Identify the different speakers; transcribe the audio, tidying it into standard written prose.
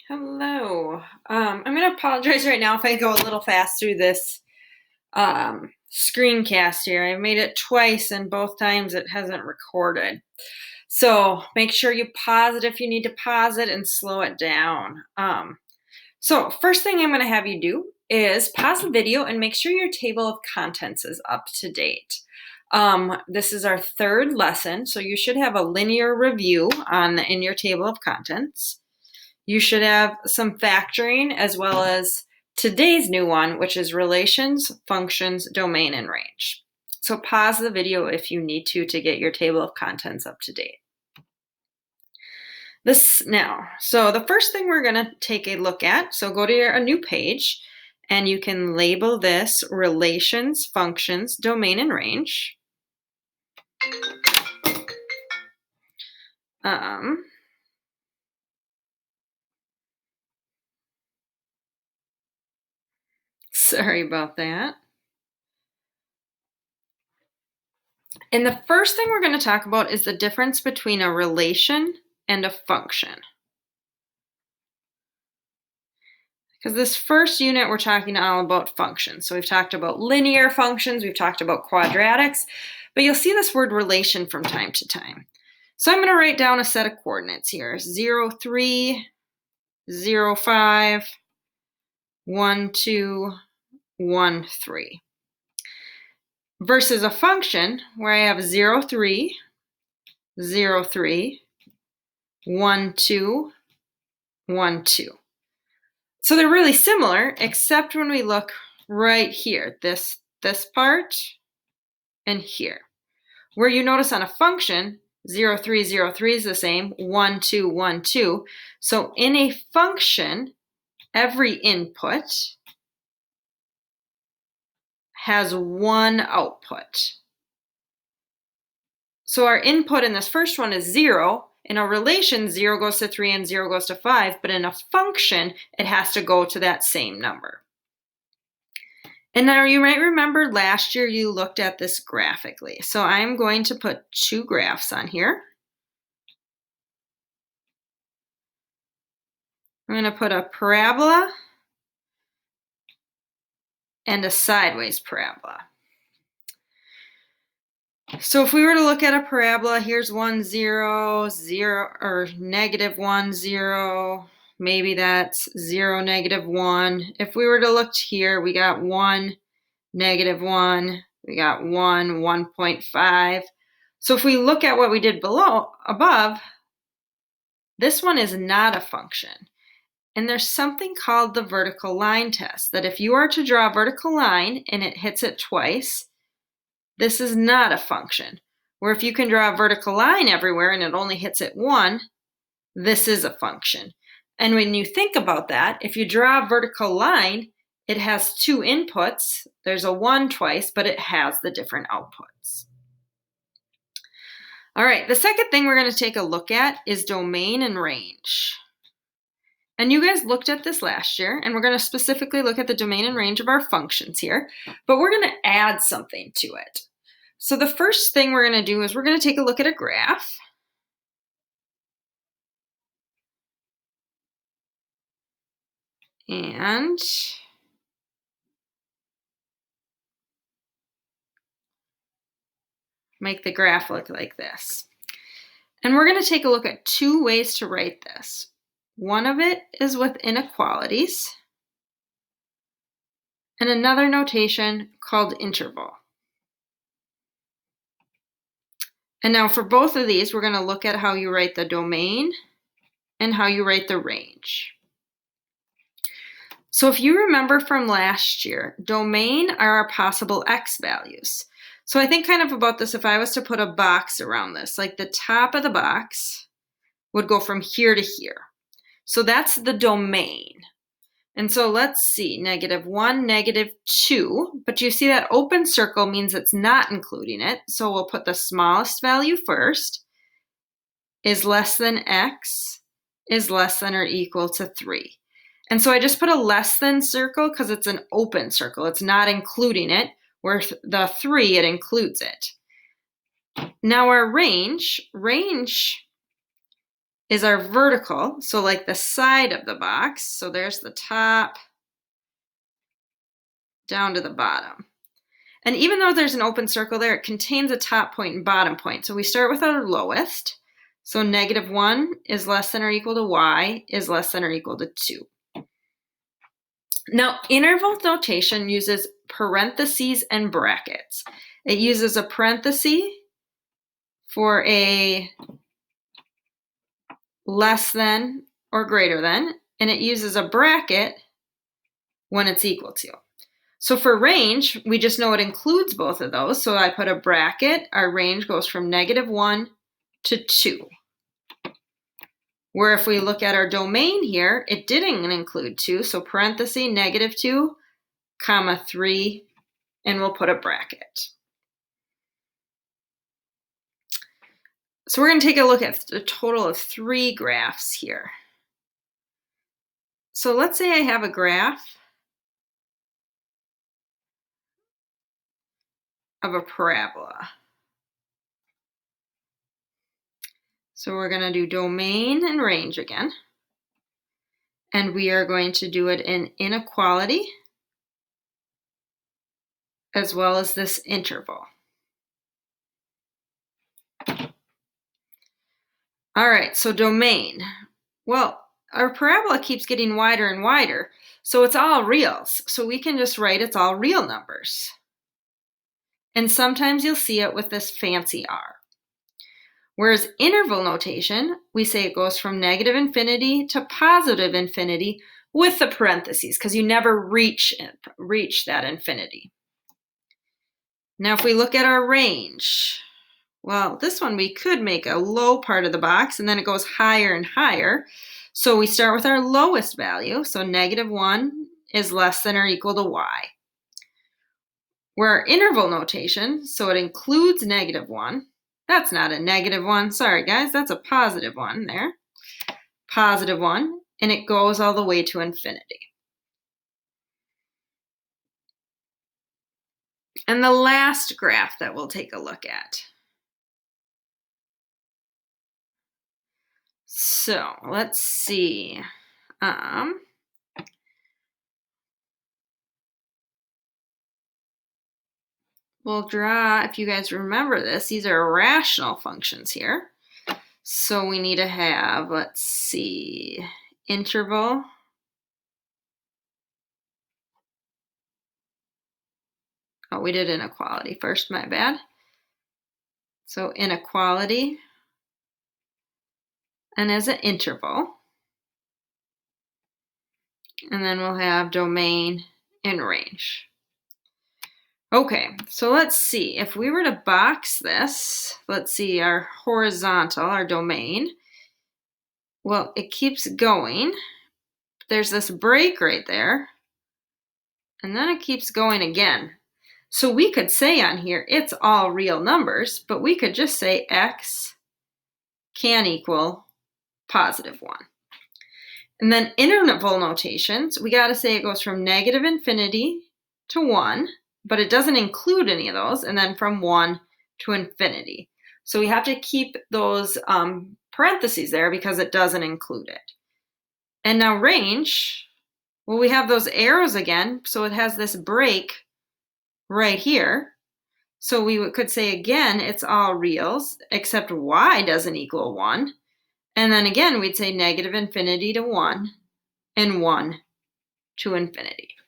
Speaker 1: Hello. I'm going to apologize right now if I go a little fast through this screencast here. I've made it twice, and both times it hasn't recorded. So make sure you pause it if you need to pause it and slow it down. So first thing I'm going to have you do is pause the video and make sure your table of contents is up to date. This is our third lesson, so you should have a linear review in your table of contents. You should have some factoring as well as today's new one, which is relations, functions, domain, and range. So pause the video if you need to get your table of contents up to date. So the first thing we're going to take a look at, so go to a new page, and you can label this relations, functions, domain, and range. Sorry about that. And the first thing we're going to talk about is the difference between a relation and a function. Because this first unit, we're talking all about functions. So we've talked about linear functions, we've talked about quadratics, but you'll see this word relation from time to time. So I'm going to write down a set of coordinates here, 0, 3, 0, 5, 1, 2, 1, 3. Versus a function where I have 0, 3, 0, 3, 1, 2, 1, 2. So they're really similar, except when we look right here, this part and here. Where you notice on a function, 0, 3, 0, 3 is the same, 1, 2, 1, 2. So in a function, every input has one output. So our input in this first one is 0. In a relation, 0 goes to 3 and 0 goes to 5, but in a function, it has to go to that same number. And now you might remember last year you looked at this graphically. So I'm going to put two graphs on here. I'm going to put a parabola and a sideways parabola. So if we were to look at a parabola, here's 1, 0, 0, or negative 1, 0. Maybe that's 0, negative 1. If we were to look here, we got 1, negative 1. We got 1, 1.5. So if we look at what we did above, this one is not a function. And there's something called the vertical line test, that if you are to draw a vertical line and it hits it twice, this is not a function. Where if you can draw a vertical line everywhere and it only hits it one, this is a function. And when you think about that, if you draw a vertical line, it has two inputs. There's a 1 twice, but it has the different outputs. All right, the second thing we're going to take a look at is domain and range. And you guys looked at this last year, and we're going to specifically look at the domain and range of our functions here, but we're going to add something to it. So the first thing we're going to do is we're going to take a look at a graph. And make the graph look like this. And we're going to take a look at two ways to write this. One of it is with inequalities, and another notation called interval. And now for both of these, we're going to look at how you write the domain and how you write the range. So if you remember from last year, domain are our possible x values. So I think kind of about this, if I was to put a box around this, like the top of the box would go from here to here. So that's the domain. And so let's see, negative 1, negative 2, but you see that open circle means it's not including it. So we'll put the smallest value first, is less than x, is less than or equal to 3. And so I just put a less than circle because it's an open circle. It's not including it, where the 3, it includes it. Now our range is our vertical, so like the side of the box. So there's the top down to the bottom. And even though there's an open circle there, it contains a top point and bottom point. So we start with our lowest. So -1 is less than or equal to y is less than or equal to 2. Now, interval notation uses parentheses and brackets. It uses a parenthesis for a less than or greater than, and it uses a bracket when it's equal to. So for range, we just know it includes both of those. So I put a bracket. Our range goes from -1 to 2. Where if we look at our domain here, it didn't include 2. So parenthesis, -2, comma 3, and we'll put a bracket. So we're going to take a look at a total of 3 graphs here. So let's say I have a graph of a parabola. So we're going to do domain and range again. And we are going to do it in inequality as well as this interval. All right, so domain. Well, our parabola keeps getting wider and wider, so it's all reals. So we can just write it's all real numbers. And sometimes you'll see it with this fancy R. Whereas interval notation, we say it goes from -infinity to +infinity with the parentheses, because you never reach that infinity. Now, if we look at our range, well, this one we could make a low part of the box, and then it goes higher and higher. So we start with our lowest value, so -1 is less than or equal to y. Where our interval notation, so it includes -1. That's not a -1. Sorry, guys, that's a +1 there. +1, and it goes all the way to infinity. And the last graph that we'll take a look at. So let's see. We'll draw, if you guys remember this, these are rational functions here. So we need to have, let's see, interval. Oh, we did inequality first, my bad. So inequality, and as an interval. And then we'll have domain and range. Okay, so let's see. If we were to box this, let's see, our horizontal, our domain, well, it keeps going. There's this break right there, and then it keeps going again. So we could say on here, it's all real numbers, but we could just say x can equal +1. And then interval notations, we got to say it goes from -infinity to 1, but it doesn't include any of those, and then from 1 to infinity. So we have to keep those parentheses there because it doesn't include it. And now range, well, we have those arrows again, so it has this break right here. So we could say again, it's all reals, except y doesn't equal 1. And then again, we'd say -infinity to 1 and 1 to infinity.